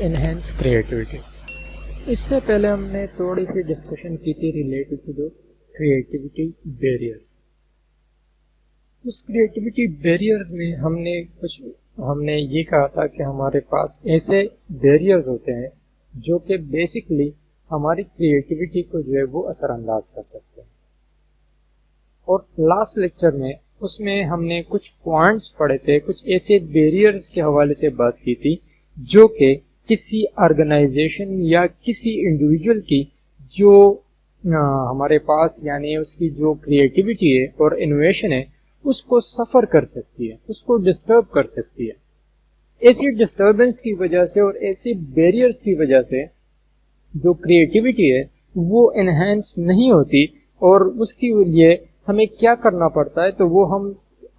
enhance creativity. اس سے پہلے ہم نے تھوڑی سی ڈسکشن کی تھی related to the creativity barriers. اس کریٹیوٹی بیریئرز میں ہم نے یہ کہا تھا کہ ہمارے پاس ایسے بیریئرز ہوتے ہیں جو کہ بیسکلی ہماری کریٹیوٹی کو جو ہے وہ اثر انداز کر سکتے ہیں. اور لاسٹ لیکچر میں اس میں ہم نے کچھ پوائنٹس پڑھے تھے, کچھ ایسے بیریئرز کے حوالے سے بات کی تھی جو کہ کسی آرگنائزیشن یا کسی انڈیویجول کی جو ہمارے پاس یعنی اس کی جو کریٹیوٹی ہے اور انوویشن ہے اس کو سفر کر سکتی ہے, اس کو ڈسٹرب کر سکتی ہے. ایسی ڈسٹربنس کی وجہ سے اور ایسی بیریئرز کی وجہ سے جو کریٹیوٹی ہے وہ انہینس نہیں ہوتی, اور اس کے لیے ہمیں کیا کرنا پڑتا ہے تو وہ ہم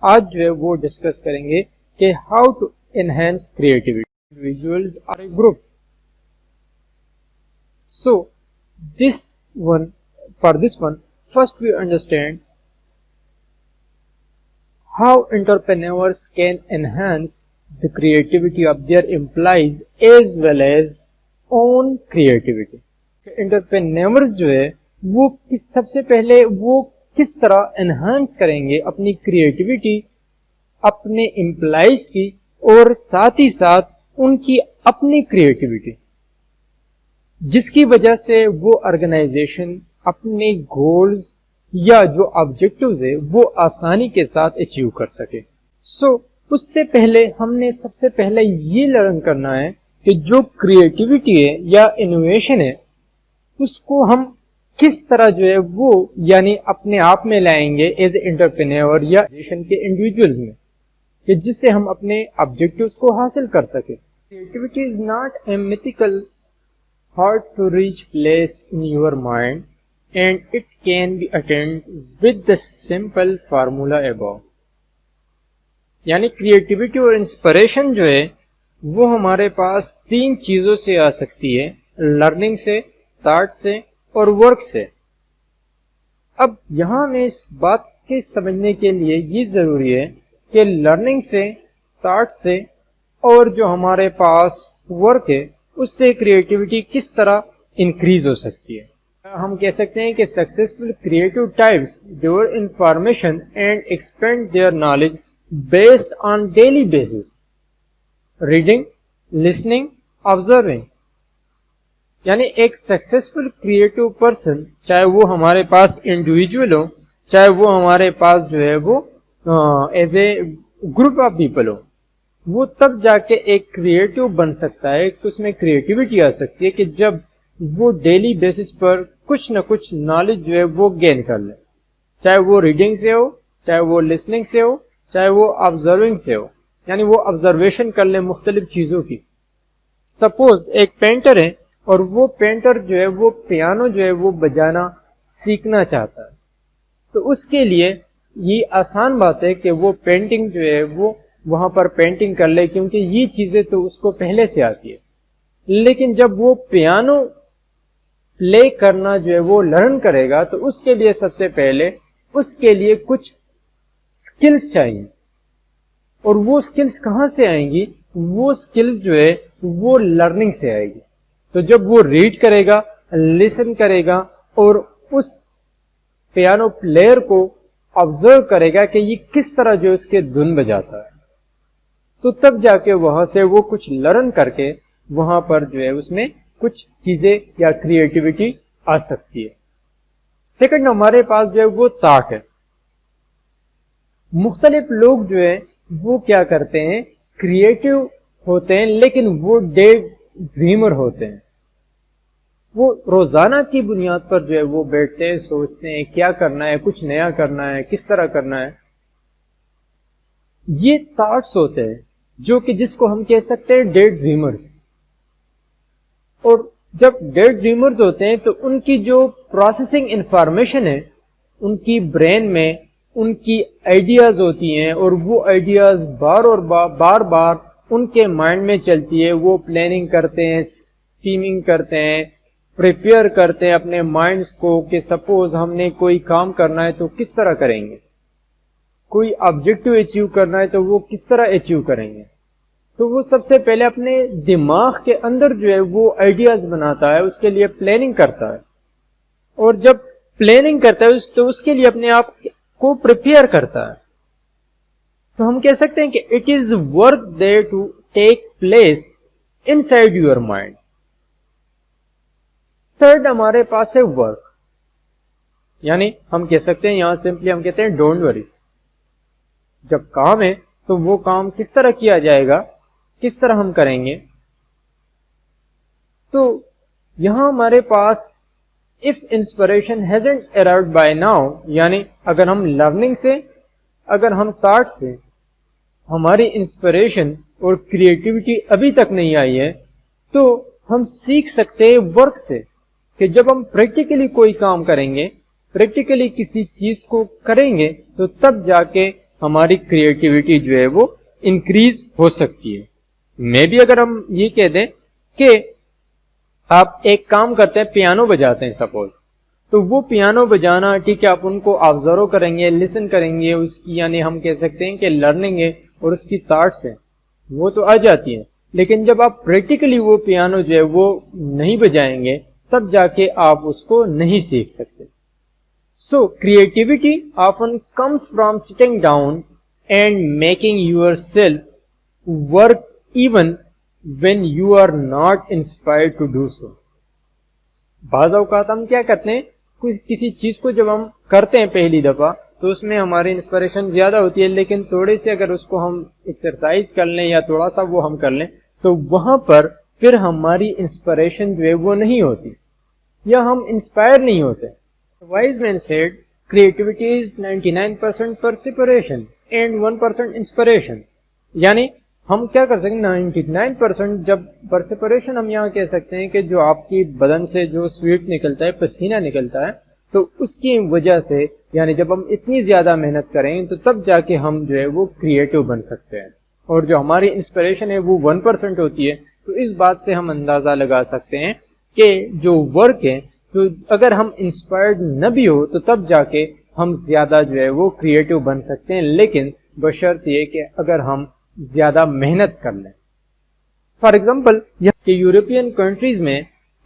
آج جو ہے وہ ڈسکس کریں گے کہ how to enhance creativity. Individuals are a group. So for this one, first we understand how entrepreneurs can enhance the creativity of their employees as well as own creativity. Entrepreneurs جو ہے وہ سب سے پہلے وہ کس طرح انہانس کریں گے اپنی کریٹیوٹی اپنے امپلائیز کی, اور ساتھ ہی ساتھ ان کی اپنی کریٹیوٹی, جس کی وجہ سے وہ آرگنائزیشن اپنے گولز یا جو آبجیکٹوز ہے وہ آسانی کے ساتھ اچیو کر سکے. اس سے پہلے ہم نے سب سے پہلے یہ لرن کرنا ہے کہ جو کریٹیوٹی ہے یا انوویشن ہے اس کو ہم کس طرح جو ہے وہ یعنی اپنے آپ میں لائیں گے ایز اے انٹرپرینور یا کے انڈیویجولز میں, کہ جس سے ہم اپنے آبجیکٹوز کو حاصل کر سکیں. Creativity is not a mythical, hard to reach place in your mind, and it can be attained with the simple formula above. یعنی کریٹیوٹی اور انسپریشن جو ہے وہ ہمارے پاس تین چیزوں سے آ سکتی ہے, لرننگ سے, تھاٹ سے اور ورک سے. اب یہاں میں اس بات کے سمجھنے کے لیے یہ ضروری ہے کہ لرننگ سے, تھاٹ سے اور جو ہمارے پاس ورک ہے اس سے کریٹیوٹی کس طرح انکریز ہو سکتی ہے. ہم کہہ سکتے ہیں کہ successful creative types devour information and expand their knowledge based on daily basis, reading, listening, observing. یعنی ایک سکسیسفل کریٹو پرسن, چاہے وہ ہمارے پاس انڈیویجول ہو, چاہے وہ ہمارے پاس جو ہے وہ as a group of people who, وہ تب جا کے ایک کریٹو بن سکتا ہے, اس میں کریٹیوٹی آ سکتی ہے کہ جب وہ ڈیلی بیسس پر کچھ نہ کچھ نالج جو ہے وہ گین کر لے, چاہے وہ ریڈنگ سے ہو, چاہے وہ لسننگ سے ہو, چاہے وہ آبزرونگ سے ہو, یعنی وہ آبزرویشن کر لے مختلف چیزوں کی. سپوز ایک پینٹر ہے اور وہ پینٹر جو ہے وہ پیانو جو ہے وہ بجانا سیکھنا چاہتا ہے, تو اس کے لیے یہ آسان بات ہے کہ وہ پینٹنگ جو ہے وہ وہاں پر پینٹنگ کر لے, کیونکہ یہ چیزیں تو اس کو پہلے سے آتی ہے. لیکن جب وہ پیانو پلے کرنا جو ہے وہ لرن کرے گا تو اس کے لیے سب سے پہلے اس کے لیے کچھ سکلز چاہیے, اور وہ سکلز کہاں سے آئیں گی؟ وہ سکلز جو ہے وہ لرننگ سے آئے گی. تو جب وہ ریڈ کرے گا, لسن کرے گا اور اس پیانو پلیئر کو آبزرو کرے گا کہ یہ کس طرح جو اس کے دھن بجاتا ہے, تو تب جا کے وہاں سے وہ کچھ لرن کر کے وہاں پر جو ہے اس میں کچھ چیزیں یا کریٹیوٹی آ سکتی ہے. سیکنڈ ہمارے پاس جو ہے وہ تھاٹ ہے. مختلف لوگ جو ہے وہ کیا کرتے ہیں, کریٹو ہوتے ہیں لیکن وہ ڈے ڈریمر ہوتے ہیں. وہ روزانہ کی بنیاد پر جو ہے وہ بیٹھتے ہیں, سوچتے ہیں کیا کرنا ہے, کچھ نیا کرنا ہے, کس طرح کرنا ہے. یہ تھاٹس ہوتے ہیں جو کہ جس کو ہم کہہ سکتے ہیں ڈے ڈریمرز. اور جب ڈے ڈریمرز ہوتے ہیں تو ان کی جو پروسیسنگ انفارمیشن ہے ان کی برین میں ان کی آئیڈیاز ہوتی ہیں, اور وہ آئیڈیاز بار بار ان کے مائنڈ میں چلتی ہے. وہ پلاننگ کرتے ہیں, اسکیمنگ کرتے ہیں, پریپیئر کرتے ہیں اپنے مائنڈز کو کہ سپوز ہم نے کوئی کام کرنا ہے تو کس طرح کریں گے, کوئی آبجیکٹو اچیو کرنا ہے تو وہ کس طرح اچیو کریں گے. تو وہ سب سے پہلے اپنے دماغ کے اندر جو ہے وہ آئیڈیاز بناتا ہے، اس کے لیے پلاننگ کرتا ہے، اور جب پلاننگ کرتا ہے تو اس کے لیے اپنے آپ کو پریپیئر کرتا ہے. تو ہم کہہ سکتے ہیں کہ it is work there to take place inside your mind. Third ہمارے پاس ہے ورک، یعنی ہم کہہ سکتے ہیں یہاں سمپلی ہم کہتے ہیں ڈونٹ وری. جب کام ہے تو وہ کام کس طرح کیا جائے گا، کس طرح ہم کریں گے. تو یہاں ہمارے پاس if inspiration hasn't arrived by now، یعنی اگر ہم لرننگ سے، اگر ہم تھاٹ سے ہماری انسپریشن اور کریٹیوٹی ابھی تک نہیں آئی ہے، تو ہم سیکھ سکتے ہیں ورک سے، کہ جب ہم پریکٹیکلی کوئی کام کریں گے، پریکٹیکلی کسی چیز کو کریں گے، تو تب جا کے ہماری کریٹیوٹی جو ہے وہ انکریز ہو سکتی ہے. میں بھی اگر ہم یہ کہہ دیں کہ آپ ایک کام کرتے ہیں، پیانو بجاتے ہیں سپوز، تو وہ پیانو بجانا ٹھیک ہے، آپ ان کو آبزرو کریں گے، لسن کریں گے اس کی، یعنی ہم کہہ سکتے ہیں کہ لرننگ ہے اور اس کی تھاٹس ہیں وہ تو آ جاتی ہیں، لیکن جب آپ پریکٹیکلی وہ پیانو جو ہے وہ نہیں بجائیں گے تب جا کے آپ اس کو نہیں سیکھ سکتے. So creativity often comes from sitting down and making your self work even when you are not inspired to do so. بعض اوقات ہم کیا کرتے ہیں، کسی چیز کو جب ہم کرتے ہیں پہلی دفعہ تو اس میں ہماری انسپریشن زیادہ ہوتی ہے، لیکن تھوڑے سے اگر اس کو ہم ایکسرسائز کر لیں یا تھوڑا سا وہ ہم کر لیں تو وہاں پر پھر ہماری انسپریشن جو ہے وہ نہیں ہوتی، یا ہم انسپائر نہیں ہوتے. Wise man said creativity is 99% perspiration and 1% inspiration. یعنی ہم کیا کر سکتے ہیں، 99% جب پرسپریشن ہم یہاں کہہ سکتے ہیں کہ جو آپ کی بدن سے جو سویٹ نکلتا ہے، پسینہ نکلتا ہے، تو اس کی وجہ سے، یعنی جب ہم اتنی زیادہ محنت کریں تو تب جا کے ہم جو ہے وہ کریٹو بن سکتے ہیں. اور جو ہماری انسپریشن ہے وہ 1% ہوتی ہے. تو اس بات سے ہم اندازہ لگا سکتے ہیں کہ جو ورک ہے، تو اگر ہم انسپائرڈ نہ بھی ہو تو تب جا کے ہم زیادہ جو ہے وہ کریٹو بن سکتے ہیں، لیکن بشرط یہ کہ اگر ہم زیادہ محنت کر لیں. فار ایگزامپل کہ یورپین کنٹریز میں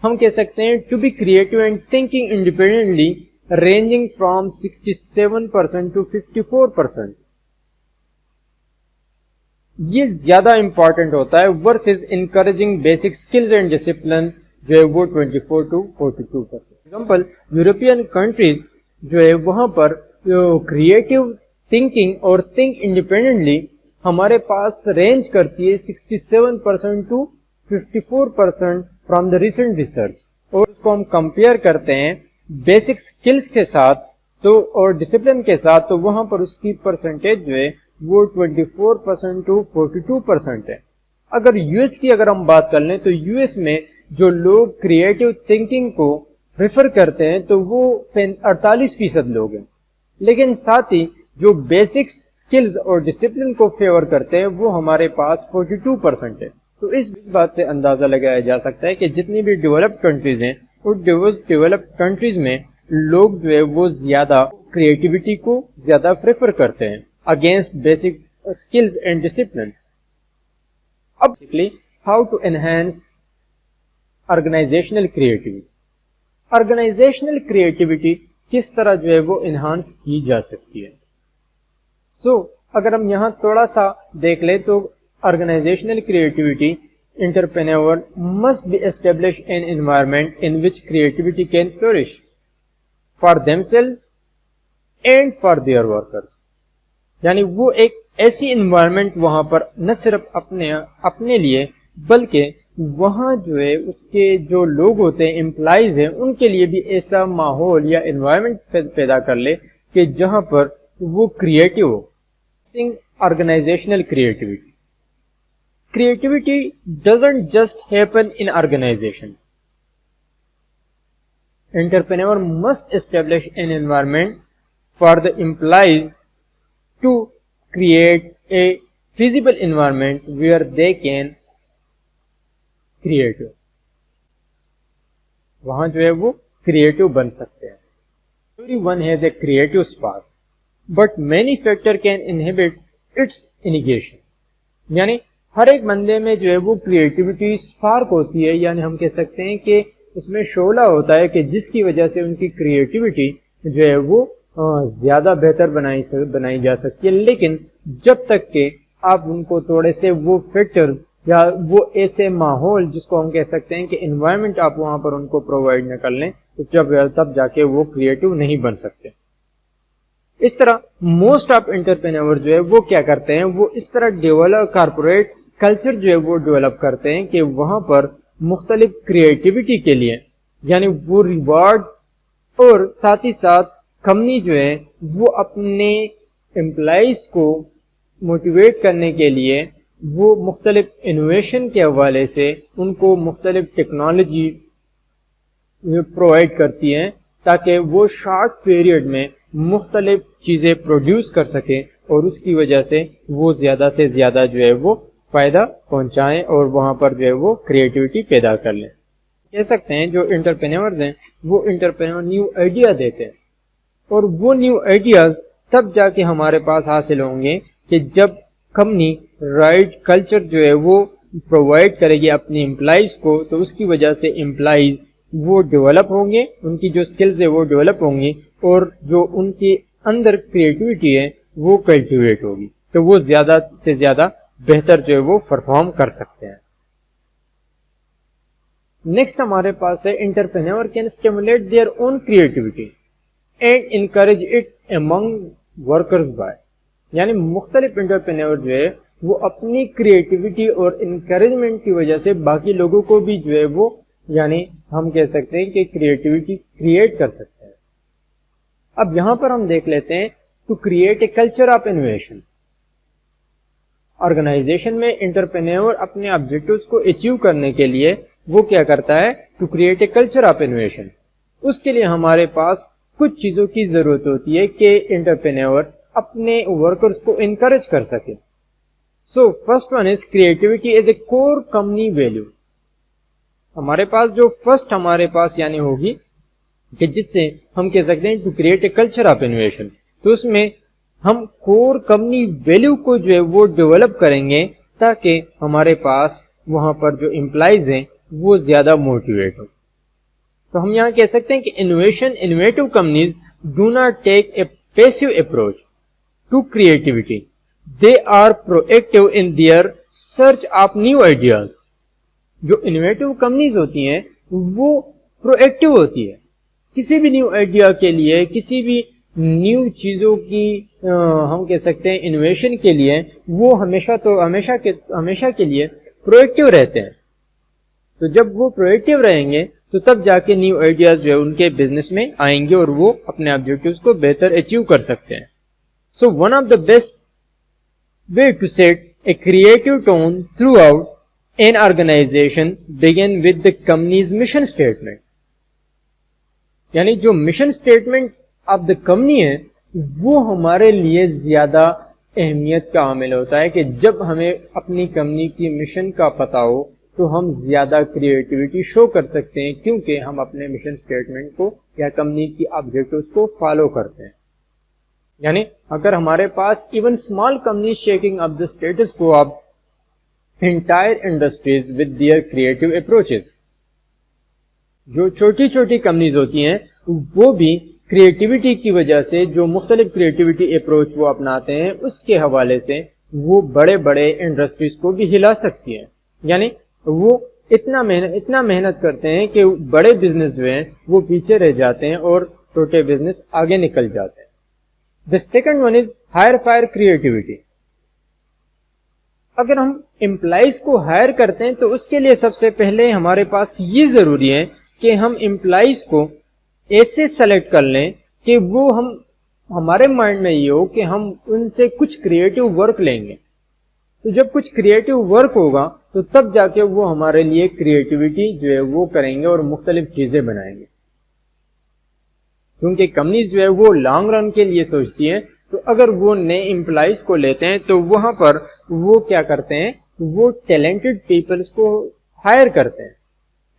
ہم کہہ سکتے ہیں to be creative and thinking independently ranging from 67% to 54%. یہ زیادہ امپورٹنٹ ہوتا ہے versus encouraging basic skills and discipline جو ہے وہ 24 to 42%. ایگزامپل یورپین کنٹریز جو ہے وہاں پر کریٹو تھنکنگ اور تھنک انڈیپینڈنٹلی ہمارے پاس رینج کرتی ہے 67% to 54% from the recent research. اور اس کو ہم کمپیئر کرتے ہیں بیسک اسکلس کے ساتھ تو اور ڈسپلن کے ساتھ، تو وہاں پر اس کی پرسنٹیج جو ہے وہ 24% to 42% ہے. اگر یو ایس کی اگر ہم بات کر لیں تو یو ایس میں جو لوگ کریٹو تھنکنگ کو پریفر کرتے ہیں تو وہ 48% لوگ ہیں، لیکن ساتھ ہی جو بیسک اسکلز اور ڈسپلن کو فیور کرتے ہیں وہ ہمارے پاس 42% ہے. تو اس بات سے اندازہ لگایا جا سکتا ہے کہ جتنی بھی ڈیولپڈ کنٹریز ہیں اور ڈیولپڈ کنٹریز میں لوگ جو ہے وہ زیادہ کریٹیوٹی کو زیادہ پریفر کرتے ہیں against basic skills and discipline. اب how to enhance organisational creativity. Organisational creativity کس طرح جو ہے وہ انہانس کی جا سکتی ہے. اگر ہم یہاں تھوڑا سا دیکھ لیں تو organizational creativity entrepreneur must be establish an environment in which creativity can flourish for them self and for their workers. یعنی وہ ایک ایسی انوائرمنٹ وہاں پر نہ صرف اپنے لیے بلکہ وہاں جو ہے اس کے جو لوگ ہوتے ہیں، امپلائیز ہیں، ان کے لیے بھی ایسا ماحول یا انوائرمنٹ پیدا کر لے کہ جہاں پر وہ کریٹو ہو. Organizational creativity. Creativity doesn't just happen in organization. Entrepreneur must establish an environment for the employees to create a feasible environment where they can create. وہاں جو ہے وہ کریٹو بن سکتے ہیں. Everyone has a creative spark, but many factors can inhibit its initiation. یعنی ہر ایک بندے میں جو ہے وہ کریٹیوٹی اسپارک ہوتی ہے، یعنی ہم کہہ سکتے ہیں کہ اس میں شعلہ ہوتا ہے کہ جس کی وجہ سے ان کی کریٹیوٹی جو ہے وہ زیادہ بہتر بنائی جا سکتی ہے. لیکن جب تک کہ آپ ان کو تھوڑے سے وہ فیکٹرز یا وہ ایسے ماحول جس کو ہم کہہ سکتے ہیں کہ انوائرمنٹ آپ وہاں پر ان کو پرووائڈ نہ کر لیں تو تب جا کے وہ کریٹو نہیں بن سکتے. اس طرح موسٹ آف انٹرپرینور جو ہے وہ کیا کرتے ہیں، وہ اس طرح کارپوریٹ کلچر جو ہے وہ ڈیولپ کرتے ہیں کہ وہاں پر مختلف کریٹیوٹی کے لیے یعنی وہ ریوارڈز، اور ساتھ ہی ساتھ کمپنی جو ہے وہ اپنے امپلائیز کو موٹیویٹ کرنے کے لیے وہ مختلف انوویشن کے حوالے سے ان کو مختلف ٹیکنالوجی پرووائڈ کرتی ہیں تاکہ وہ شارٹ پیریڈ میں مختلف چیزیں پروڈیوس کر سکیں اور اس کی وجہ سے وہ زیادہ سے زیادہ جو ہے وہ فائدہ پہنچائیں اور وہاں پر جو ہے وہ کریٹیوٹی پیدا کر لیں. کہہ سکتے ہیں جو انٹرپرینورز ہیں وہ انٹرپرینور نیو آئیڈیا دیتے ہیں اور وہ نیو آئیڈیاز تب جا کے ہمارے پاس حاصل ہوں گے کہ جب کمپنی رائٹ کلچر جو ہے وہ پرووائڈ کرے گی اپنی امپلائیز کو، تو اس کی وجہ سے امپلائیز وہ ڈیولپ ہوں گے، ان کی جو سکلز ہے وہ ڈیولپ ہوں گی اور جو ان کے اندر کریٹیوٹی ہے وہ کلٹیویٹ ہوگی، تو وہ زیادہ سے زیادہ بہتر جو ہے وہ پرفارم کر سکتے ہیں. نیکسٹ ہمارے پاس ہے entrepreneur can stimulate their own creativity and encourage it among workers by, یعنی مختلف انٹرپرینور جو ہے وہ اپنی کریٹیوٹی اور انکریجمنٹ کی وجہ سے باقی لوگوں کو بھی جو ہے وہ یعنی ہم کہہ سکتے ہیں کہ کریٹیوٹی کریٹ کر سکتے ہیں. اب یہاں پر ہم دیکھ لیتے ہیں to create a culture of innovation. Organisation میں انٹرپرینور اپنے آبجیکٹوز کو اچیو کرنے کے لیے وہ کیا کرتا ہے، to create a culture of innovation. اس کے لیے ہمارے پاس کچھ چیزوں کی ضرورت ہوتی ہے کہ انٹرپرینور اپنے ورکرز کو انکریج کر سکے. So first one is creativity as a core company value. ہمارے پاس جو فرسٹ ہمارے پاس یعنی ہوگی کہ جس سے ہم کہہ سکتے ہیں to create a culture of innovation, تو اس میں ہم کور کمپنی ویلیو کو جو ہے وہ ڈیولپ کریں گے تاکہ ہمارے پاس وہاں پر جو امپلائیز ہیں وہ زیادہ موٹیویٹ ہو. تو ہم یہاں کہہ سکتے ہیں کہ innovative companies do not take a passive approach to creativity, they are proactive in their search of new ideas. جو انوویٹو کمپنیز ہوتی ہیں وہ پروایکٹیو ہوتی ہے، کسی بھی نیو آئیڈیا کے لیے، کسی بھی نیو چیزوں کی ہم کہہ سکتے ہیں انوویشن کے لیے وہ ہمیشہ کے لیے پروایکٹیو رہتے ہیں. تو جب وہ پروایکٹیو رہیں گے تو تب جا کے نیو آئیڈیاز جو ہے ان کے بزنس میں آئیں گے اور وہ اپنے آبجیکٹیوز کو بہتر اچیو کر سکتے ہیں. So one of the best way to set a creative tone throughout an organisation begin with the company's mission statement. یعنی جو mission statement of the company ہے وہ ہمارے لیے زیادہ اہمیت کا عامل ہوتا ہے کہ جب ہمیں اپنی کمپنی کی مشن کا پتہ ہو تو ہم زیادہ کریٹیوٹی شو کر سکتے ہیں کیونکہ ہم اپنے مشن اسٹیٹمنٹ کو یا کمپنی کی آبجیکٹوز کو فالو کرتے ہیں. یعنی اگر ہمارے پاس even small companies shaking up the status quo of entire industries with their creative approaches, جو چھوٹی چھوٹی کمپنیز ہوتی ہیں وہ بھی کریٹیوٹی کی وجہ سے جو مختلف کریٹیوٹی اپروچ وہ اپناتے ہیں اس کے حوالے سے وہ بڑے بڑے انڈسٹریز کو بھی ہلا سکتی ہیں. یعنی وہ اتنا محنت کرتے ہیں کہ بڑے بزنس جو ہیں وہ پیچھے رہ جاتے ہیں اور چھوٹے بزنس آگے نکل جاتے ہیں. The second one is hire fire creativity. اگر ہم امپلائیز کو ہائر کرتے ہیں تو اس کے لیے سب سے پہلے ہمارے پاس یہ ضروری ہے کہ ہم امپلائیز کو ایسے سلیکٹ کر لیں کہ وہ ہمارے مائنڈ میں یہ ہو کہ ہم ان سے کچھ کریٹو ورک لیں گے. تو جب کچھ کریٹو ورک ہوگا تو تب جا کے وہ ہمارے لیے کریٹیوٹی جو ہے وہ کریں گے اور مختلف چیزیں بنائیں گے. کیونکہ کمپنیز جو ہے وہ لانگ رن کے لیے سوچتی ہیں، تو اگر وہ نئے امپلائیز کو لیتے ہیں تو وہاں پر وہ کیا کرتے ہیں، وہ ٹیلنٹڈ پیپلز کو ہائر کرتے ہیں.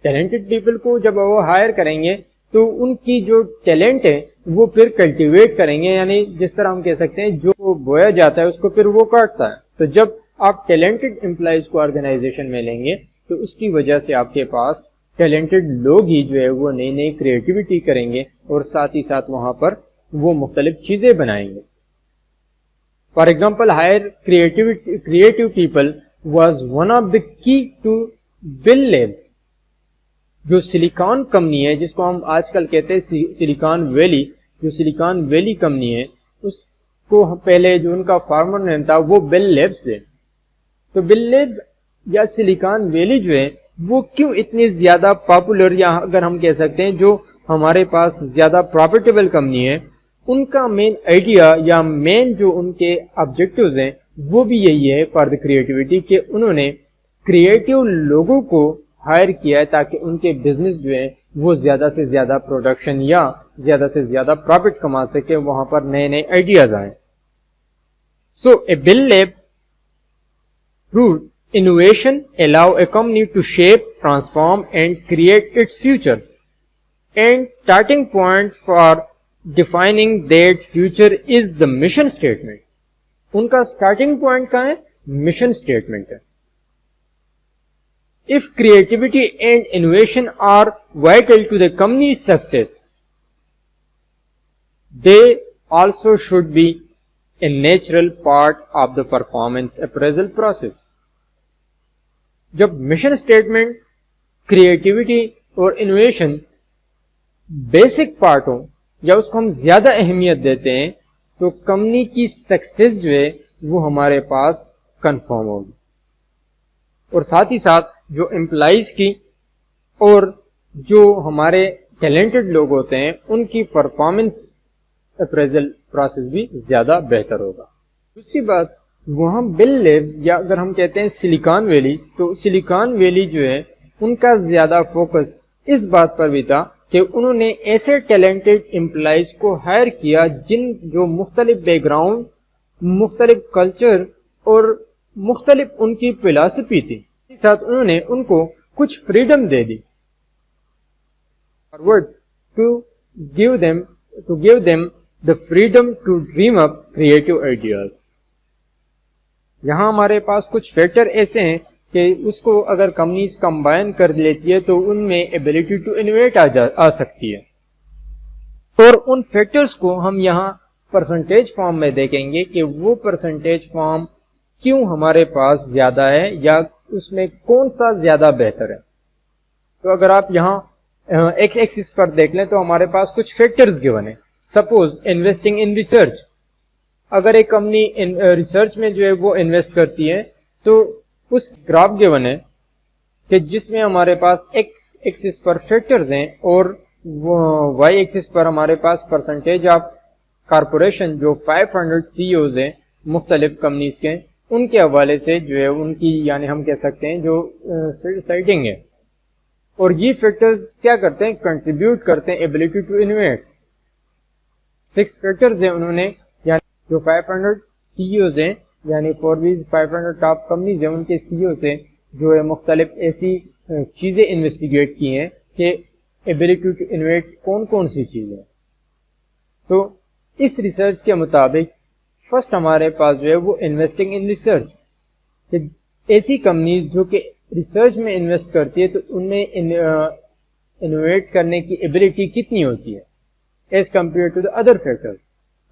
ٹیلنٹڈ پیپل کو جب وہ ہائر کریں گے تو ان کی جو ٹیلنٹ ہے وہ پھر کلٹیویٹ کریں گے. یعنی جس طرح ہم کہہ سکتے ہیں جو بویا جاتا ہے اس کو پھر وہ کاٹتا ہے. تو جب آپ ٹیلنٹڈ امپلائیز کو آرگنائزیشن میں لیں گے تو اس کی وجہ سے آپ کے پاس ٹیلنٹڈ لوگ ہی جو ہے وہ نئی نئی کریٹیوٹی کریں گے اور ساتھ ہی ساتھ وہاں پر وہ مختلف چیزیں بنائیں گے. For example hire creative people was one of the key to Bell Labs. جو سلیکان کمپنی ہے جس کو ہم آج کل کہتے ہیں سلیکان ویلی، جو سلیکان ویلی کمپنی ہے اس کو پہلے جو ان کا فارمر نیم تھا وہ بل لیبس ہے. تو بل لیبس یا سلیکان ویلی جو ہے وہ کیوں اتنی زیادہ پاپولر، یا اگر ہم کہہ سکتے ہیں جو ہمارے پاس زیادہ پروفیٹیبل کمپنی ہے، ان کا مین آئیڈیا یا مین جو ان کے آبجیکٹیوز ہیں وہ بھی یہی ہے فار دا کریٹیوٹی کہ انہوں نے کریٹیو لوگوں کو ہائر کیا ہے تاکہ ان کے بزنس جو ہے وہ زیادہ سے زیادہ پروڈکشن یا زیادہ سے زیادہ پروفٹ کما سکے، وہاں پر نئے نئے آئیڈیاز آئیں. So a bill lab route innovation allow a company to shape, transform and create its future, and starting point for defining that future is the mission statement. ان کا starting point کا ہے mission statement ہے. If creativity and innovation are vital to the company's success, they also should be a natural part of the performance appraisal process. جب mission statement, creativity اور innovation basic part ہوں یا اس کو ہم زیادہ اہمیت دیتے ہیں تو کمپنی کی سکسیس جو ہے وہ ہمارے پاس کنفرم ہوگی. اور ساتھ ہی ساتھ جو امپلائیز کی اور جو ہمارے ٹیلنٹڈ لوگ ہوتے ہیں ان کی پرفارمنس اپریزل پروسیس بھی زیادہ بہتر ہوگا. دوسری بات، وہاں بل لیبس یا اگر ہم کہتے ہیں سلیکان ویلی، تو سلیکان ویلی جو ہے ان کا زیادہ فوکس اس بات پر بھی تھا کہ انہوں نے ایسے ٹیلنٹڈ امپلائیز کو ہائر کیا جن جو مختلف بیک گراؤنڈ، مختلف کلچر اور مختلف ان کی فلاسفی تھی. اس کے ساتھ انہوں نے ان کو کچھ فریڈم دے دی to give them the freedom to dream up creative ideas. یہاں ہمارے پاس کچھ فیکٹر ایسے ہیں کہ اس کو اگر کمپنیز کمبائن کر لیتی ہے تو ان میں ایبلٹی ٹو انویٹ آ سکتی ہے. اور ان فیکٹرز کو ہم یہاں پرسنٹیج فارم میں دیکھیں گے کہ وہ پرسنٹیج فارم کیوں ہمارے پاس زیادہ ہے یا اس میں کون سا زیادہ بہتر ہے. تو اگر آپ یہاں ایکس ایکسس پر دیکھ لیں تو ہمارے پاس کچھ فیکٹرز گیون ہیں. سپوز انویسٹنگ ان ریسرچ، اگر ایک کمپنی ریسرچ میں جو ہے وہ انویسٹ کرتی ہے تو اس گراف گیون ہے کہ جس میں ہمارے پاس ایکس ایکسس پر فیکٹرز ہیں اور وائی ایکسس پر ہمارے پاس پرسنٹیج آف کارپوریشن جو 500 CEOs ہیں مختلف کمپنیز کے، ان کے حوالے سے جو ہے ان کی یعنی ہم کہہ سکتے ہیں جو سائٹنگ ہے. اور یہ فیکٹرز کیا کرتے ہیں؟ کنٹریبیوٹ کرتے ہیں ایبلٹی ٹو انویٹ. 6 فیکٹرز ہیں انہوں نے جو 500 CEOs ہیں یعنی فوربیز 500 ٹاپ کمپنیز ہیں ان کے CEO سے جو ہے مختلف ایسی چیزیں انویسٹیگیٹ کی ہیں کہ ایبلٹی ٹو انویٹ کون کون سی چیزیں. تو اس ریسرچ کے مطابق فرسٹ ہمارے پاس جو ہے وہ انویسٹنگ ان ریسرچ، کہ ایسی کمپنیز جو کہ ریسرچ میں انویسٹ کرتی ہے تو ان میں انویٹ کرنے کی ایبلٹی کتنی ہوتی ہے as compare to the other factor.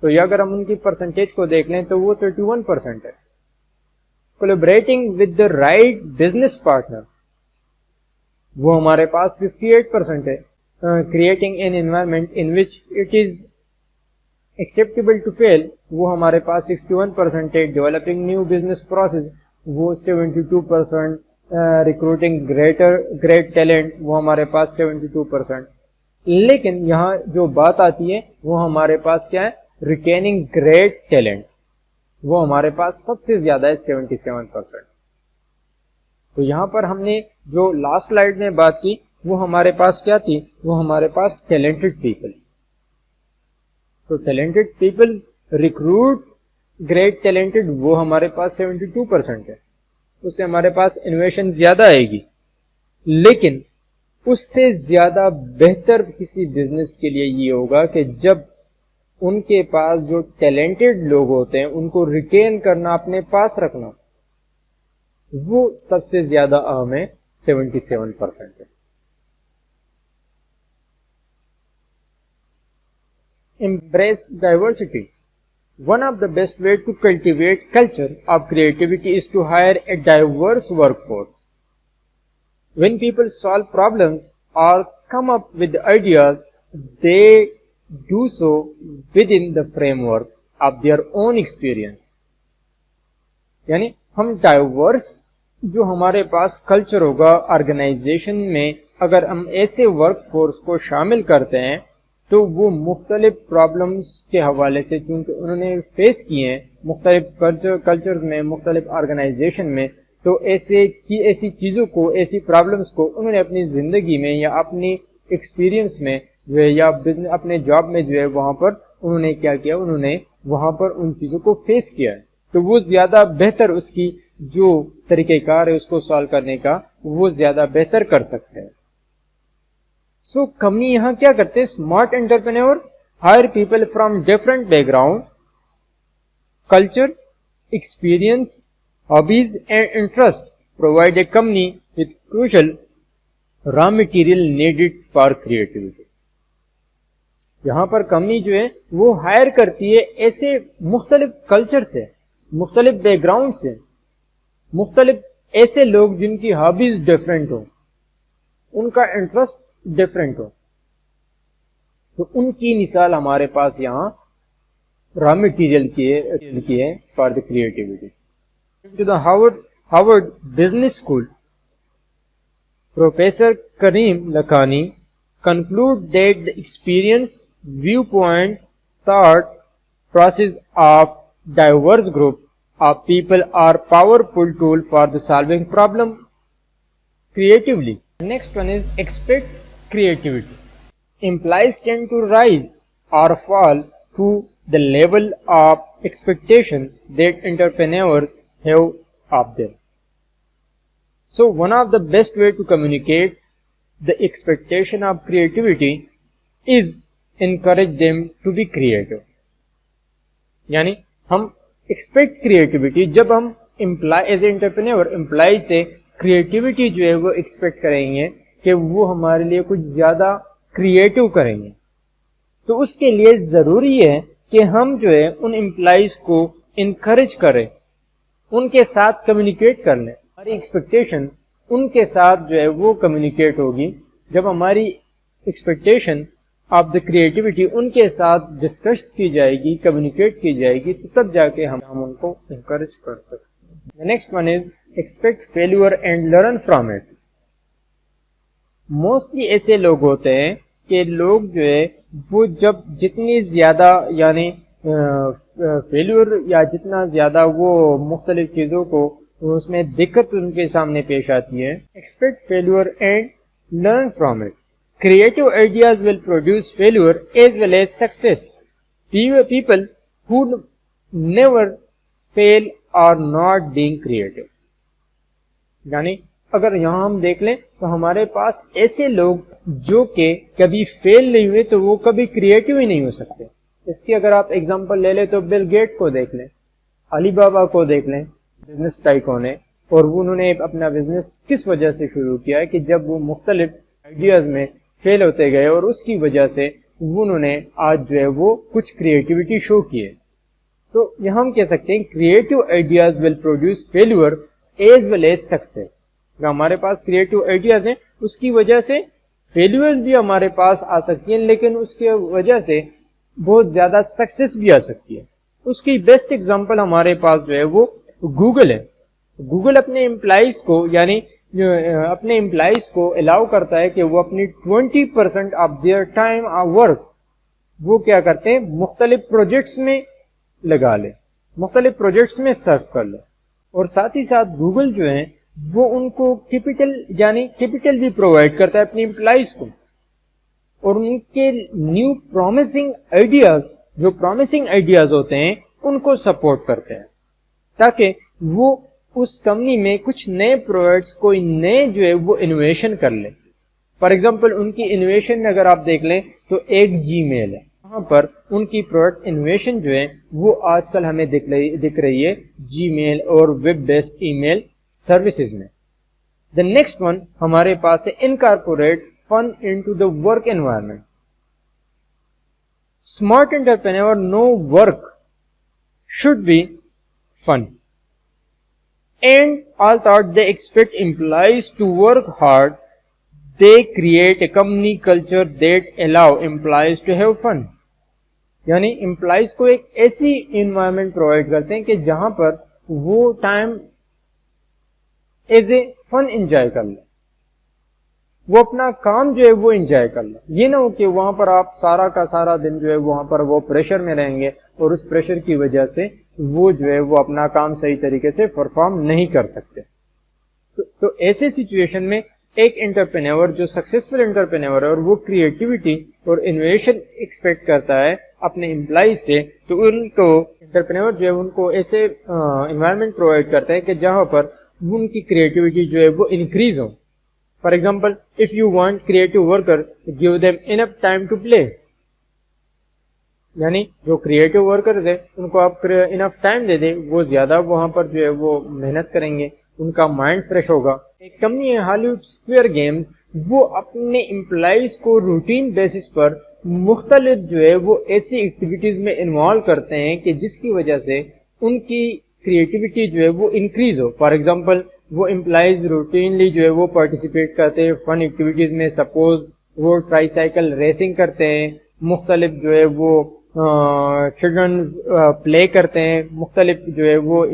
تو یہ اگر ہم ان کی پرسنٹیج کو دیکھ لیں تو وہ 31% ہے. Collaborating with the right business partner وہ ہمارے پاس 58% ہے. Creating an environment in which it is acceptable to fail وہ ہمارے پاس 61% ہے. ڈیولپنگ نیو بزنس پروسیس وہ 72%. ریکروٹنگ گریٹ ٹیلنٹ وہ ہمارے پاس 72%. لیکن یہاں جو بات آتی ہے وہ ہمارے پاس کیا ہے؟ ریٹیننگ گریٹ ٹیلنٹ وہ ہمارے پاس سب سے زیادہ ہے 77%. تو یہاں پر ہم نے جو لاسٹ سلائیڈ میں بات کی وہ ہمارے پاس کیا تھی؟ وہ ہمارے پاس ٹیلنٹڈ پیپل. تو talented people recruit great talented وہ ہمارے پاس 72% ہے. اس سے ہمارے پاس انوویشن زیادہ آئے گی. لیکن اس سے زیادہ بہتر کسی بزنس کے لیے یہ ہوگا کہ جب ان کے پاس جو ٹیلنٹڈ لوگ ہوتے ہیں ان کو ریٹین کرنا، اپنے پاس رکھنا. وہ سب سے زیادہ اہم ہے، 77% ہے۔ Embrace diversity. One of the best ways to cultivate culture of creativity is to hire a diverse workforce. When people solve problems or come up with ideas, they do so within the framework of their own experience. یعنی ہم diverse جو ہمارے پاس culture ہوگا organization میں، اگر ہم ایسے work force کو شامل کرتے ہیں تو وہ مختلف پرابلمس کے حوالے سے، چونکہ انہوں نے فیس کیے ہیں مختلف کلچرز میں، مختلف آرگنائزیشن میں، تو ایسی چیزوں کو، ایسی پرابلمس کو انہوں نے اپنی زندگی میں یا اپنی ایکسپیرینس میں جو ہے یا اپنے جاب میں جو ہے وہاں پر انہوں نے کیا کیا، انہوں نے وہاں پر ان چیزوں کو فیس کیا ہے، تو وہ زیادہ بہتر اس کی جو طریقہ کار ہے اس کو سالو کرنے کا وہ زیادہ بہتر کر سکتے ہیں۔ سو کمپنی یہاں کیا کرتے ہیں؟ Smart entrepreneur hire people from different back ground, culture, experience, hobbies and interest, provide a company with crucial raw material needed for creativity. یہاں پر کمپنی جو ہے وہ ہائر کرتی ہے ایسے مختلف کلچر سے، مختلف بیک گراؤنڈ سے، مختلف ایسے لوگ جن کی ہابیز ڈفرینٹ ہو، ان کا انٹرسٹ ڈفرینٹ ہو، تو ان کی مثال ہمارے پاس یہاں را مٹیریل کی ہے for the creativity. To the Harvard Business School, professor Karim Lakhani conclude that the experience, viewpoint, thought process of diverse group of people are powerful tool for the solving problem creatively. Next one is expect creativity. Employees tend to rise or fall to the level of expectation that entrepreneurs have of them. So one of the best way to communicate the expectation of creativity is encourage them to be creative. یعنی ہم expect creativity, جب ہم as a entrepreneur employee سے creativity جو ہے وہ expect کریں گے کہ وہ ہمارے لیے کچھ زیادہ کریٹو کریں گے، تو اس کے لیے ضروری ہے کہ ہم جو ہے ان امپلائیز کو انکریج کریں، ان کے ساتھ کمیونیکیٹ کر لیں۔ ہماری ایکسپیکٹیشن ان کے ساتھ جو ہے وہ کمیونیکیٹ ہوگی، جب ہماری expectation of the creativity in کے ساتھ ڈسکس کی جائے گی، کمیونیکیٹ کی جائے گی، تو تب جا کے ہم ان کو انکریج کر سکتے ہیں۔ Next one is expect failure and learn from it. Mostly ایسے لوگ ہوتے ہیں کہ لوگ جو ہے وہ جب جتنی زیادہ یعنی فیلور یا جتنا زیادہ وہ مختلف چیزوں کو اس میں دقت ان کے سامنے پیش آتی ہے، expect failure and learn from it. Creative ideas will produce failure as well as success. People who never fail are not being creative. یعنی اگر یہاں ہم دیکھ لیں تو ہمارے پاس ایسے لوگ جو کہ کبھی فیل نہیں ہوئے تو وہ کبھی کریٹو ہی نہیں ہو سکتے۔ اس کی اگر آپ ایگزامپل لے لیں تو بل گیٹ کو دیکھ لیں، علی بابا کو دیکھ لیں، بزنس ٹائکون ہے، اور انہوں نے اپنا بزنس کس وجہ سے شروع کیا ہے کہ جب وہ مختلف آئیڈیاز میں فیل ہوتے گئے اور اس کی وجہ سے انہوں نے آج جو ہے وہ کچھ کریٹیوٹی شو کی ہے۔ تو یہاں ہم کہہ سکتے ہیں creative ideas will produce failure as well as success. جو ہمارے پاس کریٹو آئیڈیاز ہیں اس کی وجہ سے فیلورز بھی ہمارے پاس آ سکتی ہیں، لیکن اس کی وجہ سے بہت زیادہ سکسیس بھی آ سکتی ہے۔ اس کی بیسٹ ایگزامپل ہمارے پاس جو ہے وہ گوگل ہے۔ گوگل اپنے امپلائیز کو یعنی اپنے امپلائیز کو الاؤ کرتا ہے کہ وہ اپنی 20% آف دیئر ٹائم ورک وہ کیا کرتے ہیں مختلف پروجیکٹس میں لگا لیں، مختلف پروجیکٹس میں سرو کر لیں، اور ساتھ ہی ساتھ گوگل جو ہے وہ ان کو کیپٹل بھی پرووائڈ کرتا ہے اپنے امپلائیز کو، اور ان کے نیو پرومسنگ آئیڈیاز جو پرومسنگ آئیڈیاز ہوتے ہیں ان کو سپورٹ کرتے ہیں تاکہ وہ اس کمپنی میں کچھ نئے پروڈکٹس کوئی نئے جو ہے وہ انوویشن کر لیں۔ فار ایگزامپل ان کی انوویشن میں اگر آپ دیکھ لیں تو ایک جی میل ہے، وہاں پر ان کی پروڈکٹ انوویشن جو ہے وہ آج کل ہمیں دکھ رہی ہے جی میل اور web based email services میں. دا نیکسٹ ون ہمارے پاس ہے incorporate fun into the work environment. Smart entrepreneur know work should be fun and although they expect employees to work hard, they create a company culture that allow employees to have fun. یعنی employees کو ایک ایسی environment provide کرتے ہیں کہ جہاں پر وہ time as a fun enjoy کر لیں, وہ اپنا کام جو ہے وہ انجوائے کر لیں. یہ نہ ہو کہ وہاں پر آپ سارا کا سارا دن جو ہے وہاں پر وہ پریشر میں رہیں گے اور اس پریشر کی وجہ سے وہ جو ہے وہ اپنا کام صحیح طریقے سے پرفارم نہیں کر سکتے. تو ایسے سچویشن میں ایک انٹرپرینور جو سکسیسفل انٹرپرینور ہے اور وہ کریٹیوٹی اور انوویشن ایکسپیکٹ کرتا ہے اپنے امپلائیز سے, تو ان کو انٹرپرینور جو ہے ان کو ایسے انوائرمنٹ پرووائڈ کرتا ہے کہ جہاں پر ان کی کریٹیوٹی جو ہے وہ انکریز ہو. For example, if you want creative worker, give them enough time to play. یعنی جو کریٹو ورکرز ہیں ان کو آپ انف ٹائم دے دیں, وہ زیادہ وہاں پر جو ہے وہ محنت کریں گے, ان کا مائنڈ فریش ہوگا. ایک کمپنی ہے ہالی ووڈ اسکوئر گیمز, وہ اپنے امپلائیز کو روٹین بیسس پر مختلف جو ہے وہ ایسی ایکٹیویٹیز میں انوالو کرتے ہیں کہ جس کی وجہ سے ان کی کریٹیوٹی جو ہے وہ انکریز ہو. فار ایگزامپل, وہ امپلائیز روٹینلی جو ہے وہ پارٹیسپیٹ کرتے ہیں فن ایکٹیویٹیز میں. سپوز وہ ٹرائی سائیکل ریسنگ کرتے ہیں, مختلف جو ہے وہ چلڈرنز پلے کرتے ہیں, مختلف جو ہے وہ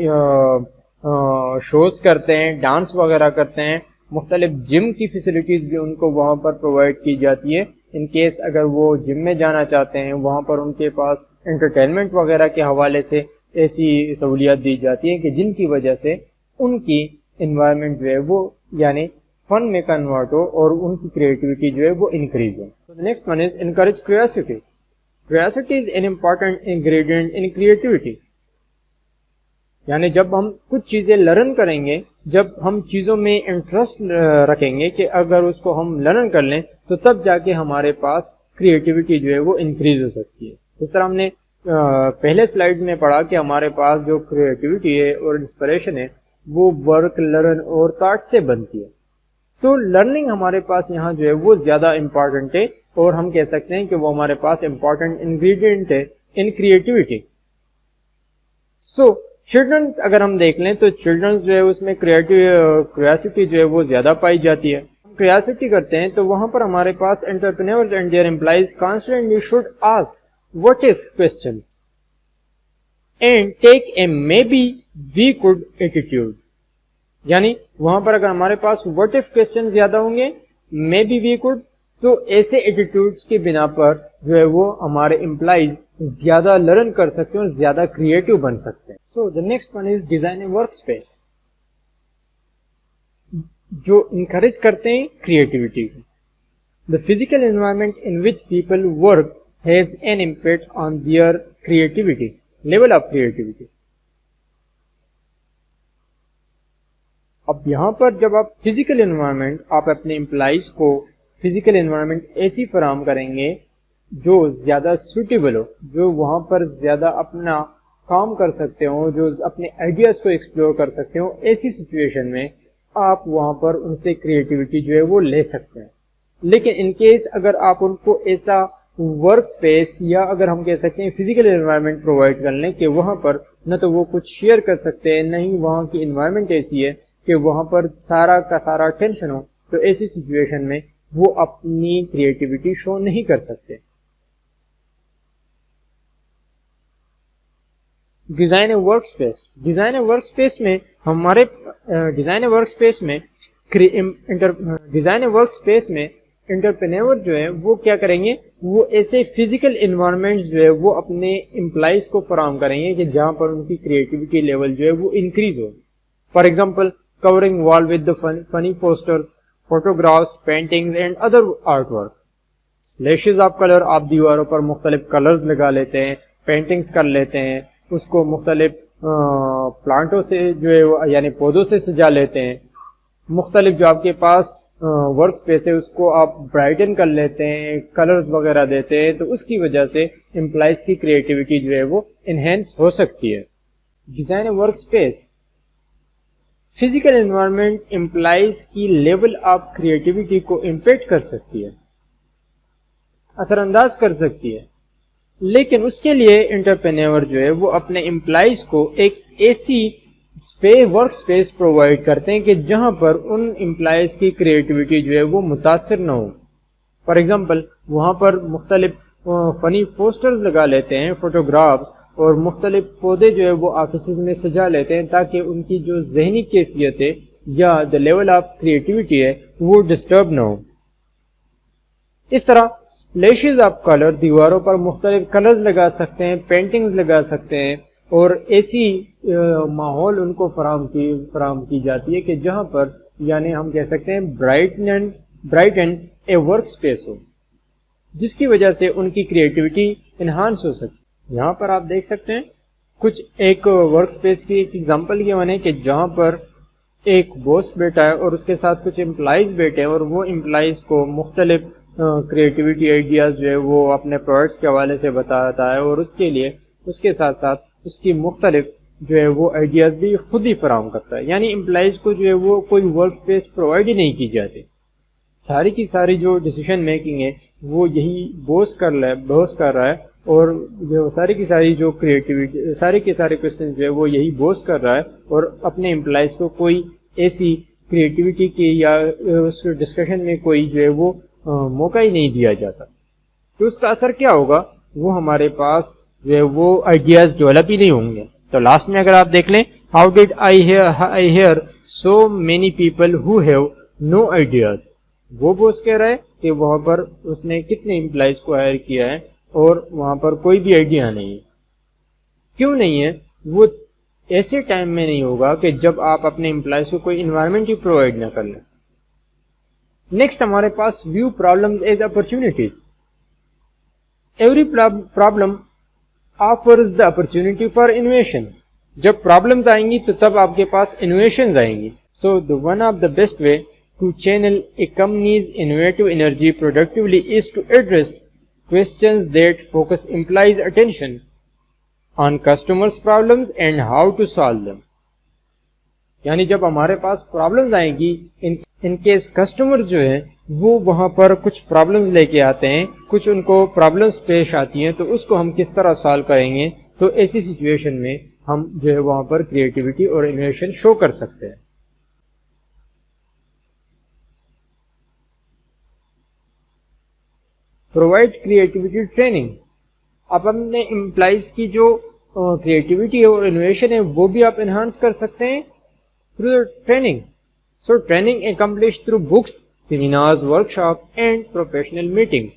شوز کرتے ہیں, ڈانس وغیرہ کرتے ہیں, مختلف جم کی فیسلٹیز بھی ان کو وہاں پر پرووائڈ کی جاتی ہے. ان کیس اگر وہ جم میں جانا چاہتے ہیں, وہاں پر ان کے پاس انٹرٹینمنٹ وغیرہ کے حوالے سے ایسی سہولیات دی جاتی ہیں کہ جن کی وجہ سے ان کی انوائرمنٹ جو ہے وہ یعنی فن میں کنورٹ ہو اور ان کی کریٹیوٹی جو ہے وہ increase who. Next one is encourage curiosity. Curiosity is an important ingredient in creativity. یعنی جب ہم کچھ چیزیں لرن کریں گے, جب ہم چیزوں میں انٹرسٹ رکھیں گے کہ اگر اس کو ہم لرن کر لیں تو تب جا کے ہمارے پاس کریٹیوٹی جو ہے وہ انکریز ہو سکتی ہے. جس طرح ہم نے پہلے سلائیڈ میں پڑھا کہ ہمارے پاس جو کریٹیوٹی ہے اور انسپریشن ہے وہ ورک, لرن اور تھاٹ سے بنتی ہے. تو لرننگ ہمارے پاس یہاں جو ہے وہ زیادہ امپورٹنٹ ہے اور ہم کہہ سکتے ہیں کہ وہ ہمارے پاس امپورٹنٹ انگریڈینٹ ہے ان کریٹیوٹی. سو چلڈرنس اگر ہم دیکھ لیں تو چلڈرنس جو ہے اس میں کریوسٹی جو ہے وہ زیادہ پائی جاتی ہے. ہم کریوسٹی کرتے ہیں تو وہاں پر ہمارے پاس entrepreneurs and their employees constantly should ask what if questions and take a maybe we وی کوڈ ایٹیٹیوڈ. یعنی وہاں پر اگر ہمارے پاس واٹ اف کوسچن زیادہ ہوں گے, مے بی وی کوڈ, تو ایسے ایٹیٹیوڈس کی بنا پر جو ہے وہ ہمارے امپلائیز زیادہ لرن کر سکتے ہیں اور زیادہ کریٹو بن سکتے ہیں. So the next one is design a ورک اسپیس, جو انکریج کرتے ہیں creativity. The physical environment in which people work has an impact on their creativity, level of creativity. اب یہاں پر جب آپ فزیکل انوائرمنٹ, آپ اپنے امپلائیز کو فزیکل انوائرمنٹ ایسی فراہم کریں گے جو زیادہ سوٹیبل ہو, جو وہاں پر زیادہ اپنا کام کر سکتے ہوں, جو اپنے آئیڈیاز کو ایکسپلور کر سکتے ہوں, ایسی سچویشن میں آپ وہاں پر ان سے کریٹیوٹی جو ہے وہ لے سکتے ہیں. لیکن ان کیس اگر آپ ان کو ایسا ورک اسپیس یا اگر ہم کہہ سکتے ہیں فزیکل انوائرمنٹ پرووائڈ کر لیں کہ وہاں پر نہ تو وہ کچھ شیئر کر سکتے ہیں, نہ ہی وہاں کی انوائرمنٹ ایسی ہے کہ وہاں پر سارا کا سارا ٹینشن ہو, تو ایسی سچویشن میں وہ اپنی کریٹیوٹی شو نہیں کر سکتے. Design work space. Design work space میں ہمارے ڈیزائن ورک اسپیس میں انٹرپرینور جو ہے وہ کیا کریں گے, وہ ایسے فزیکل انوائرمنٹ جو ہے وہ اپنے امپلائیز کو فراہم کریں گے کہ جہاں پر ان کی کریٹیوٹی لیول جو ہے وہ انکریز ہو. For example, covering wall with the funny posters, photographs, paintings and other artwork. Splashes of color, آپ دیواروں پر مختلف کلرز لگا لیتے ہیں, پینٹنگز کر لیتے ہیں, اس کو مختلف پلانٹوں سے جو ہے یعنی پودوں سے سجا لیتے ہیں. مختلف جو آپ کے پاس ورک اسپیس ہے اس کو آپ برائٹن کر لیتے ہیں, کلرز وغیرہ دیتے ہیں, تو اس کی وجہ سے امپلائیز کی کریٹیوٹی جو ہے وہ انہینس ہو سکتی ہے. Design work space physical environment employees کی لیول آف کریٹیوٹی کو امپیکٹ کر سکتی ہے، اثر انداز کر سکتی ہے، لیکن اس کے لیے انٹرپرینور جو ہے وہ اپنے امپلائیز کو ایک ایسی ورک اسپیس پرووائڈ کرتے ہیں کہ جہاں پر ان امپلائیز کی کریٹیوٹی جو ہے وہ متاثر نہ ہو. فار ایگزامپل وہاں پر مختلف فنی پوسٹرز لگا لیتے ہیں، فوٹوگرافز، اور مختلف پودے جو ہے وہ آفیسز میں سجا لیتے ہیں تاکہ ان کی جو ذہنی کیفیت ہے یا دا لیول آف کریٹیوٹی ہے وہ ڈسٹرب نہ ہو. اس طرح اسپلیشز آف کلر، دیواروں پر مختلف کلرز لگا سکتے ہیں، پینٹنگز لگا سکتے ہیں، اور ایسی ماحول ان کو فراہم کی جاتی ہے کہ جہاں پر یعنی ہم کہہ سکتے ہیں برائٹ اینڈ اے ورک اسپیس ہو، جس کی وجہ سے ان کی کریٹیوٹی انہانس ہو سکتی. یہاں پر آپ دیکھ سکتے ہیں کچھ ایک ورک اسپیس کی ایک ایگزامپل یہ بنے کہ جہاں پر ایک باس بیٹھا ہے اور اس کے ساتھ کچھ امپلائیز بیٹھے ہیں، اور وہ امپلائیز کو مختلف کریٹیوٹی آئیڈیاز جو ہے وہ اپنے پروڈکٹس کے حوالے سے بتاتا ہے، اور اس کے لیے اس کے ساتھ ساتھ اس کی مختلف جو ہے وہ آئیڈیاز بھی خود ہی فراہم کرتا ہے. یعنی امپلائیز کو جو ہے وہ کوئی ورک اسپیس پرووائڈ ہی نہیں کی جاتی، ساری کی ساری جو ڈیسیشن میکنگ ہے وہ یہی باس کر رہا ہے، اور جو ساری کی ساری جو کریٹیوٹی، سارے کے سارے کوشچن جو ہے وہ یہی باس کر رہا ہے، اور اپنے امپلائیز کو کوئی ایسی کریٹیوٹی کی یا اس ڈسکشن میں کوئی جو ہے وہ موقع ہی نہیں دیا جاتا. تو اس کا اثر کیا ہوگا، وہ ہمارے پاس جو ہے وہ آئیڈیاز ڈیولپ ہی نہیں ہوں گے. تو لاسٹ میں اگر آپ دیکھ لیں، how did I here so many people who have no ideas. وہ باس کہہ رہا ہے کہ وہاں پر اس نے کتنے امپلائیز کو ہائر کیا ہے اور وہاں پر کوئی بھی آئیڈیا نہیں ہے. کیوں نہیں ہے؟ وہ ایسے ٹائم میں نہیں ہوگا کہ جب آپ اپنے امپلائیز کو کوئی انوائرمنٹ ہی پرووائڈ نہ کر لیں. نیکسٹ ہمارے پاس view problems as opportunities. Every problem offers the opportunity for innovation. جب پرابلمز آئیں گی تو تب آپ کے پاس انوویشنز آئیں گی. So the one of the best way to channel a company's innovative energy productively is to address questions that focus employees' attention on customers' problems and how to solve them. یعنی جب ہمارے پاس problems آئیں گی، in case customer جو ہیں وہ وہاں پر کچھ پرابلمز لے کے آتے ہیں، کچھ ان کو پرابلمز پیش آتی ہیں، تو اس کو ہم کس طرح سالو کریں گے. تو ایسی سچویشن میں ہم جو ہے وہاں پر کریٹیوٹی اور انوویشن شو کر سکتے ہیں. Provide creativity training. آپ اپنے امپلائیز کی جو کریٹیوٹی اور انوویشن ہے وہ بھی آپ انہانس کر سکتے ہیں through training. So training accomplish through books, seminars, workshop and professional meetings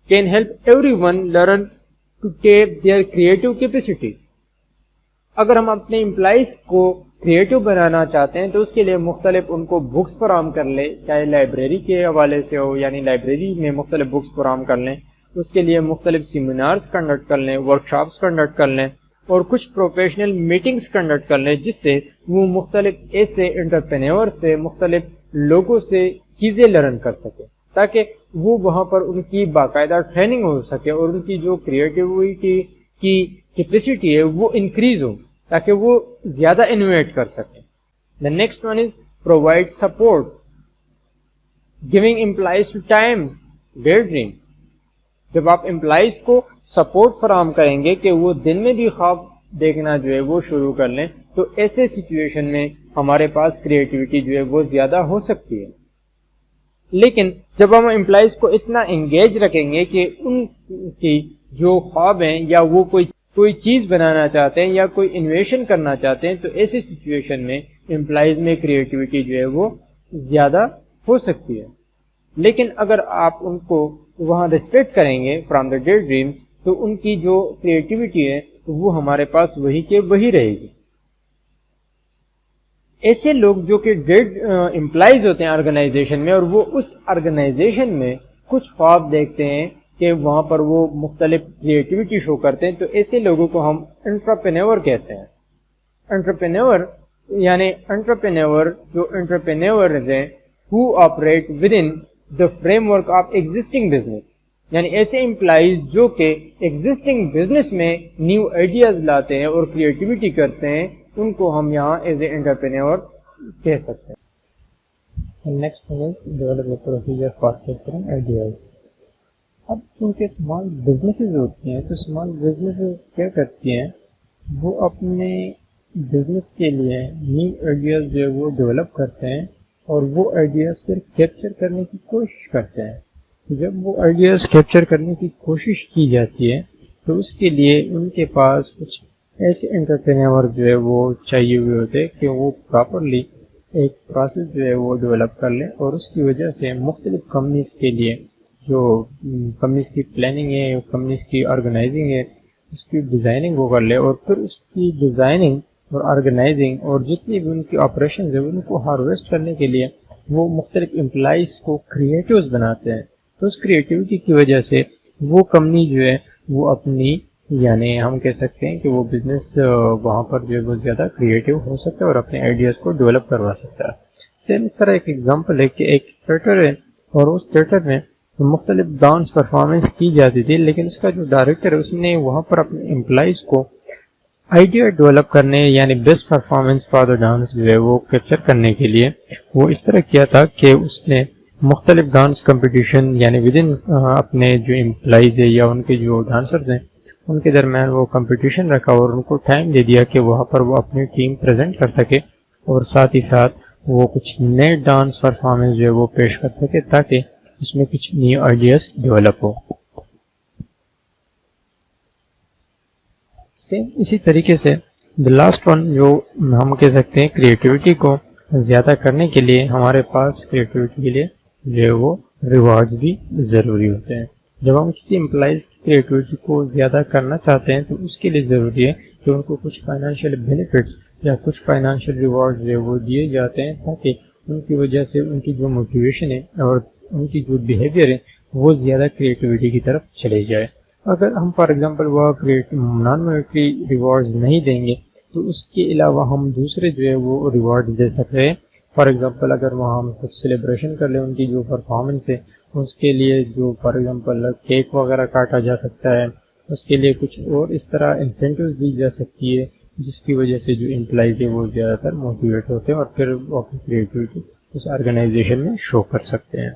can help everyone learn to tap their creative capacity. اگر ہم اپنے امپلائیز کو کریٹو بنانا چاہتے ہیں تو اس کے لیے مختلف ان کو بکس فراہم کر لیں، چاہے لائبریری کے حوالے سے ہو، یعنی لائبریری میں مختلف بکس فراہم کر لیں. اس کے لیے مختلف سیمینارز کنڈکٹ کر لیں، ورکشاپس کنڈکٹ کر لیں، اور کچھ پروفیشنل میٹنگز کنڈکٹ کر لیں، جس سے وہ مختلف ایسے انٹرپرینور سے، مختلف لوگوں سے چیزیں لرن کر سکے، تاکہ وہ وہاں پر ان کی باقاعدہ ٹریننگ ہو سکے اور ان کی جو کریٹیوٹی کی کیپیسٹی ہے وہ انکریز ہو، تاکہ وہ زیادہ انوویٹ کر سکیں. The next one is provide support. Giving employees to time, daydream. جب آپ امپلائیز کو سپورٹ فراہم کریں گے کہ وہ دن میں بھی خواب دیکھنا جو ہے وہ شروع کر لیں، تو ایسے سچویشن میں ہمارے پاس کریٹیوٹی جو ہے وہ زیادہ ہو سکتی ہے. لیکن جب ہم امپلائیز کو اتنا انگیج رکھیں گے کہ ان کی جو خواب ہیں یا وہ کوئی چیز بنانا چاہتے ہیں یا کوئی انوویشن کرنا چاہتے ہیں، تو ایسی سچویشن میں امپلائیز میں کریٹیوٹی جو ہے وہ زیادہ ہو سکتی ہے. لیکن اگر آپ ان کو وہاں ریسپیکٹ کریں گے فرام دا ڈے ڈریم، تو ان کی جو کریٹیوٹی ہے وہ ہمارے پاس وہی کے وہی رہے گی. ایسے لوگ جو کہ ڈیڈ امپلائیز ہوتے ہیں آرگنائزیشن میں، اور وہ اس آرگنائزیشن میں کچھ خواب دیکھتے ہیں کہ وہاں پر وہ مختلف کریٹیوٹی شو کرتے ہیں، تو ایسے لوگوں کو ہم انٹرپرینور کہتے ہیں. انٹرپرینور یعنی جو انٹرپرینورز ہیں who operate within the framework of existing business. یعنی ایسے امپلائیز جو کہ ایگزسٹنگ بزنس میں نیو آئیڈیاز لاتے ہیں اور کریٹیوٹی کرتے ہیں، ان کو ہم یہاں ایز اے انٹرپرینور کہہ سکتے ہیں. Next one is develop a procedure for capturing ideas. اب چونکہ اسمال بزنسز ہوتی ہیں تو اسمال بزنسز کیا کرتی ہیں, وہ اپنے بزنس کے لیے نیو آئیڈیاز جو ہے وہ ڈیولپ کرتے ہیں اور وہ آئیڈیاز پھر کیپچر کرنے کی کوشش کرتے ہیں. جب وہ آئیڈیاز کیپچر کرنے کی کوشش کی جاتی ہے تو اس کے لیے ان کے پاس کچھ ایسے انٹرپرینور جو ہے وہ چاہیے ہوئے ہوتے کہ وہ پراپرلی ایک پروسیس جو ہے وہ ڈیولپ کر لیں, اور اس کی وجہ سے مختلف کمپنیز کے لیے جو کمپنیز کی پلاننگ ہے, کمپنیز کی آرگنائزنگ ہے, اس کی ڈیزائننگ وہ کر لے, اور پھر اس کی ڈیزائننگ اور آرگنائزنگ اور جتنی بھی ان کی آپریشنز ہیں ان کو ہارویسٹ کرنے کے لیے وہ مختلف امپلائیز کو کریٹیوز بناتے ہیں. تو اس کریٹیوٹی کی وجہ سے وہ کمپنی جو ہے وہ اپنی, یعنی ہم کہہ سکتے ہیں کہ وہ بزنس وہاں پر جو ہے بہت زیادہ کریٹیو ہو سکتا ہے اور اپنے آئیڈیاز کو ڈیولپ کروا سکتا ہے. سیم اس طرح ایک ایگزامپل ہے کہ ایک تھیٹر ہے اور اس تھیٹر میں مختلف ڈانس پرفارمنس کی جاتی تھی, لیکن اس کا جو ڈائریکٹر ہے اس نے وہاں پر اپنے امپلائیز کو آئیڈیا ڈیولپ کرنے, یعنی best performance for the dance جو ہے وہ کیپچر کرنے کے لیے وہ اس طرح کیا تھا کہ اس نے مختلف ڈانس کمپٹیشن, یعنی ود ان اپنے جو امپلائیز ہے یا ان کے جو ڈانسرز ہیں ان کے درمیان وہ کمپٹیشن رکھا اور ان کو ٹائم دے دیا کہ وہاں پر وہ اپنی ٹیم پریزنٹ کر سکے اور ساتھ ہی ساتھ وہ کچھ نئے ڈانس پرفارمنس جو ہے وہ پیش کر سکے تاکہ اس میں کچھ نیو آئیڈیاز ڈیولپ ہو. سیم اسی طریقے سے دا لاسٹ ون جو ہم کہہ سکتے ہیں کریٹیوٹی کو زیادہ کرنے کے لیے ہمارے پاس کریٹیوٹی کے لیے جو ہے وہ ریوارڈز بھی ضروری ہوتے ہیں. جب ہم کسی امپلائیز کی کریٹیوٹی کو زیادہ کرنا چاہتے ہیں تو اس کے لیے ضروری ہے کہ ان کو کچھ فائنینشیل بینیفٹس یا کچھ فائنینشیل ریوارڈ جو ہے وہ دیے جاتے ہیں تاکہ ان کی وجہ سے ان کی جو موٹیویشن ہے اور ان کی جو بیہیویئر ہے وہ زیادہ کریٹیوٹی کی طرف چلے جائے. اگر ہم فار ایگزامپل وہ نان مانیٹری ریوارڈز نہیں دیں گے تو اس کے علاوہ ہم دوسرے جو ہے وہ ریوارڈز دے سکتے ہیں. فار ایگزامپل اگر وہاں ہم کچھ سیلیبریشن کر لیں ان کی جو پرفارمنس ہے اس کے لیے جو فار ایگزامپل کیک وغیرہ کاٹا جا سکتا ہے, اس کے لیے کچھ اور اس طرح انسینٹیوز دی جا سکتی ہے جس کی وجہ سے جو امپلائیز ہے وہ زیادہ تر موٹیویٹ ہوتے ہیں اور پھر وہ اپنی کریٹیوٹی اس آرگنائزیشن میں شو کر سکتے ہیں.